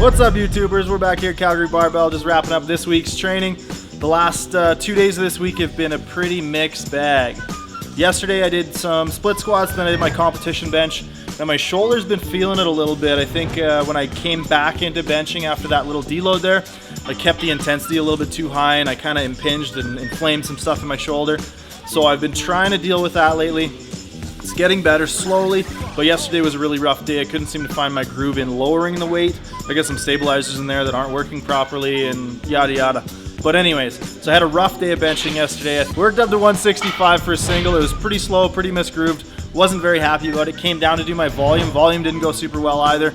What's up, YouTubers? We're back here at Calgary Barbell, just wrapping up this week's training. The last 2 days of this week have been a pretty mixed bag. Yesterday I did some split squats, then I did my competition bench. Now my shoulder's been feeling it a little bit. I think when I came back into benching after that little deload there, I kept the intensity a little bit too high and I kind of impinged and inflamed some stuff in my shoulder. So I've been trying to deal with that lately. It's getting better slowly, but yesterday was a really rough day. I couldn't seem to find my groove in lowering the weight. I got some stabilizers in there that aren't working properly and yada yada. But anyways, so I had a rough day of benching yesterday. I worked up to 165 for a single. It was pretty slow, pretty misgrooved. Wasn't very happy about it. Came down to do my volume. Volume didn't go super well either.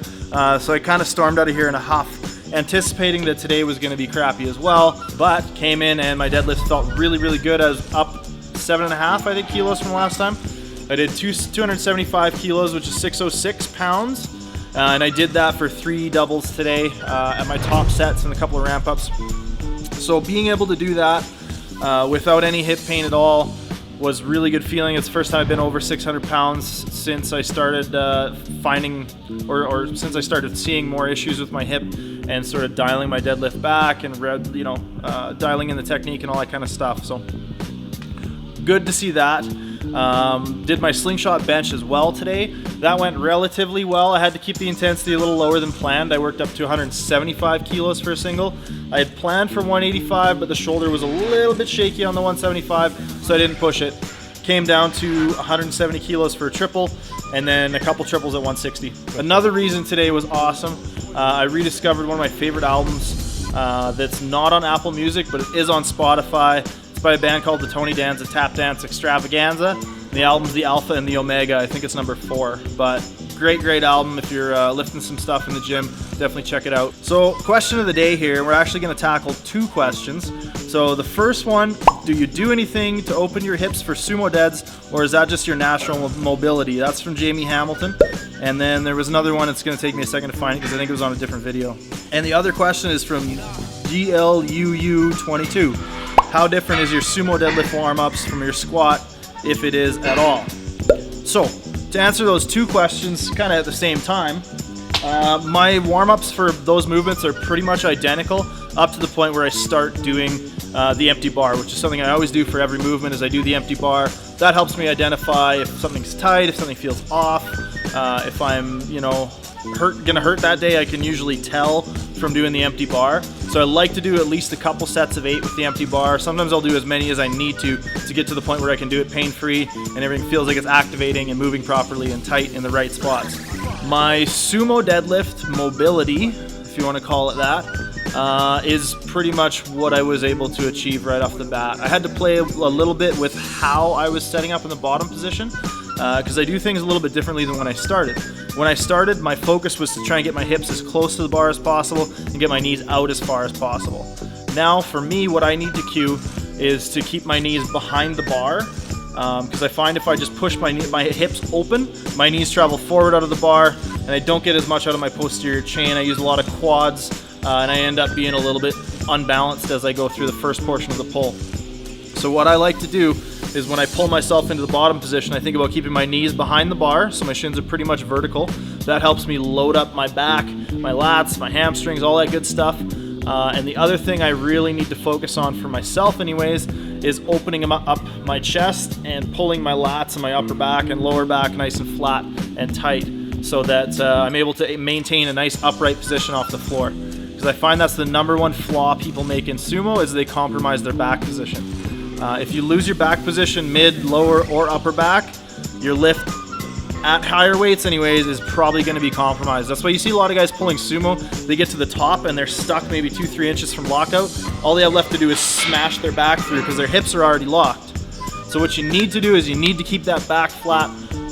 So I kind of stormed out of here in a huff, anticipating that today was going to be crappy as well. But came in and my deadlift felt really, really good. I was up 7.5, I think, kilos from last time. I did 275 kilos, which is 606 pounds. And I did that for 3 doubles today at my top sets and a couple of ramp ups. So being able to do that without any hip pain at all was really good feeling. It's the first time I've been over 600 pounds since I started since I started seeing more issues with my hip and sort of dialing my deadlift back and dialing in the technique and all that kind of stuff. So good to see that. Did my slingshot bench as well today. That went relatively well. I had to keep the intensity a little lower than planned. I worked up to 175 kilos for a single. I had planned for 185, but the shoulder was a little bit shaky on the 175, so I didn't push it. Came down to 170 kilos for a triple, and then a couple triples at 160. Another reason today was awesome. I rediscovered one of my favorite albums that's not on Apple Music, but it is on Spotify. It's by a band called the Tony Danza Tap Dance Extravaganza. The album's the Alpha and the Omega. I think it's number 4, but great album. If you're lifting some stuff in the gym, definitely check it out. So question of the day here, we're actually going to tackle 2 questions. So the first one, do you do anything to open your hips for sumo deads, or is that just your natural mobility? That's from Jamie Hamilton. And then there was another one, it's going to take me a second to find it because I think it was on a different video. And the other question is from GLUU22. How different is your sumo deadlift warm-ups from your squat, if it is at all? So to answer those 2 questions kind of at the same time, my warm-ups for those movements are pretty much identical up to the point where I start doing the empty bar, which is something I always do for every movement. Is I do the empty bar. That helps me identify if something's tight, if something feels off, if I'm gonna hurt that day. I can usually tell from doing the empty bar. So I like to do at least a couple sets of 8 with the empty bar. Sometimes I'll do as many as I need to get to the point where I can do it pain-free and everything feels like it's activating and moving properly and tight in the right spots. My sumo deadlift mobility, if you want to call it that, is pretty much what I was able to achieve right off the bat. I had to play a little bit with how I was setting up in the bottom position because I do things a little bit differently than when I started. When I started, my focus was to try and get my hips as close to the bar as possible and get my knees out as far as possible. Now for me, what I need to cue is to keep my knees behind the bar because I find if I just push my hips open, my knees travel forward out of the bar and I don't get as much out of my posterior chain. I use a lot of quads and I end up being a little bit unbalanced as I go through the first portion of the pull. So what I like to do is when I pull myself into the bottom position, I think about keeping my knees behind the bar, so my shins are pretty much vertical. That helps me load up my back, my lats, my hamstrings, all that good stuff. And the other thing I really need to focus on for myself anyways is opening up my chest and pulling my lats and my upper back and lower back nice and flat and tight so that I'm able to maintain a nice upright position off the floor. Because I find that's the #1 flaw people make in sumo is they compromise their back position. If you lose your back position, mid, lower, or upper back, your lift at higher weights anyways is probably going to be compromised. That's why you see a lot of guys pulling sumo. They get to the top and they're stuck maybe 2-3 inches from lockout. All they have left to do is smash their back through because their hips are already locked. So what you need to do is you need to keep that back flat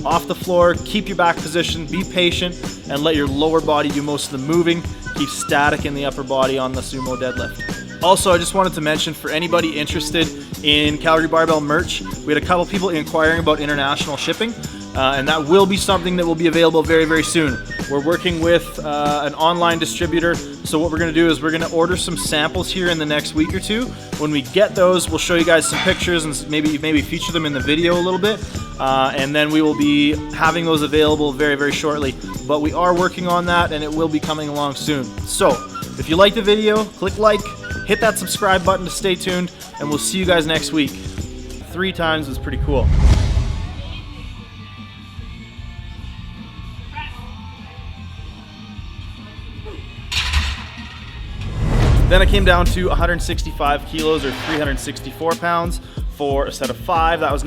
off the floor, keep your back position, be patient, and let your lower body do most of the moving. Keep static in the upper body on the sumo deadlift. Also, I just wanted to mention, for anybody interested in Calgary Barbell merch, we had a couple people inquiring about international shipping, and that will be something that will be available very, very soon. We're working with an online distributor, so what we're going to do is we're going to order some samples here in the next week or two. When we get those, we'll show you guys some pictures and maybe feature them in the video a little bit, and then we will be having those available very, very shortly. But we are working on that, and it will be coming along soon. So if you like the video, click like, hit that subscribe button to stay tuned, and we'll see you guys next week. 3 times is pretty cool. Then I came down to 165 kilos or 364 pounds for a set of 5. That was nice